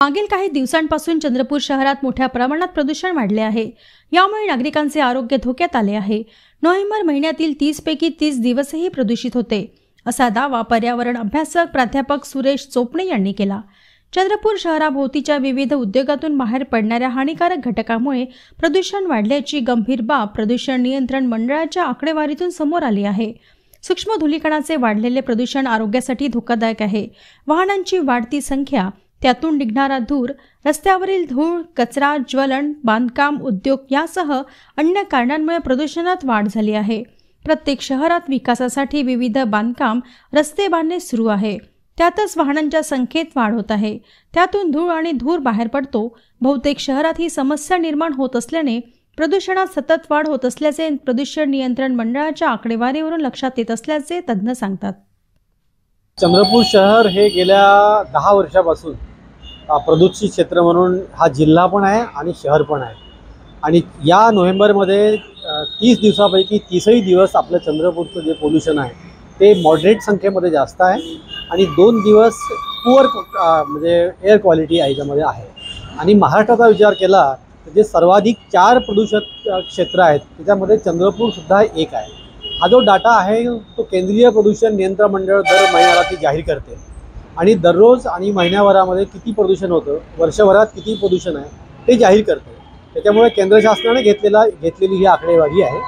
मागील काही दिवसांपासून चंद्रपूर शहरात मोठ्या प्रमाणात प्रदूषण वाढले आहे। यामुळे नागरिकांचे आरोग्य धोक्यात आले आहे। नोव्हेंबर महिन्यातील 30 पैकी 30 दिवसही प्रदूषित होते, असा दावा पर्यावरण अभ्यासक प्राध्यापक सुरेश चोपणे यांनी केला। चंद्रपूर शहराभोवतीच्या विविध उद्योगातून बाहेर पडणाऱ्या हानिकारक घटकामुळे प्रदूषण वाढल्याची गंभीर बाब प्रदूषण नियंत्रण मंडळाच्या आकडेवारीतून समोर आली आहे। सूक्ष्म धुलीकणाचे वाढलेले प्रदूषण आरोग्यासाठी धोकादायक आहे। वाहनांची वाढती संख्या, त्यातून निघणारा धूर, रस्त्यावरील धूळ, कचरा, ज्वलन, बांधकाम उद्योग यासह अन्य कारणांमुळे प्रदूषणात वाढ झाली आहे। प्रत्येक शहरात विकासासाठी विविध बांधकाम, रस्ते बांधणे सुरू आहे। त्यातच वाहनांच्या संख्येत वाढ होत आहे। त्यातून धूळ आणि धूर बाहेर पडतो। बहुतेक शहरात ही समस्या निर्माण होत असल्याने प्रदूषणात सतत वाढ होत असल्याचे प्रदूषण नियंत्रण मंडळाच्या आकडेवारीवरून लक्षात येत असल्याचे तज्ञ सांगतात। चंद्रपूर शहर हे गेल्या 10 वर्षापासून प्रदूषित क्षेत्र म्हणून हा जिल्हा पण आहे आणि शहर पण आहे। आणि या नोव्हेंबरमध्ये 30 दिवसापैकी 30ही दिवस आपलं चंद्रपूरचं जे पोल्युशन आहे ते मॉडरेट संख्येमध्ये जास्त आहे आणि 2 दिवस पुअर म्हणजे एअर क्वालिटी याच्यामध्ये आहे। आणि महाराष्ट्राचा विचार केला तर जे सर्वाधिक 4 प्रदूषित क्षेत्र आहेत त्याच्यामध्ये चंद्रपूरसुद्धा एक आहे। हा जो डाटा आहे तो केंद्रीय प्रदूषण नियंत्रण मंडळ दर महिन्याला ती जाहीर करते आणि दररोज आणि महिन्याभरामध्ये किती प्रदूषण होतं, वर्षभरात किती प्रदूषण आहे ते जाहीर करते। त्याच्यामुळे केंद्र शासनाने घेतलेली ही आकडेवारी आहे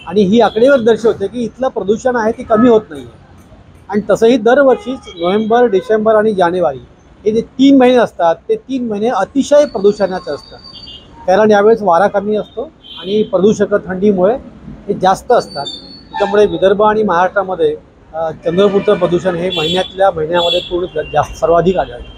आणि ही आकडेवारी दर्शवते की इथलं प्रदूषण आहे ते कमी होत नाही आहे। आणि तसंही दरवर्षीच नोव्हेंबर, डिसेंबर आणि जानेवारी हे जे 3 महिने असतात ते 3 महिने अतिशय प्रदूषणाचे असतात। कारण यावेळेस वारा कमी असतो आणि प्रदूषक थंडीमुळे हे जास्त असतात। त्यामुळे विदर्भ आणि महाराष्ट्रामध्ये चंद्रपूरचं प्रदूषण हे महिन्यामध्ये पूर्ण जास्त सर्वाधिक आढळते।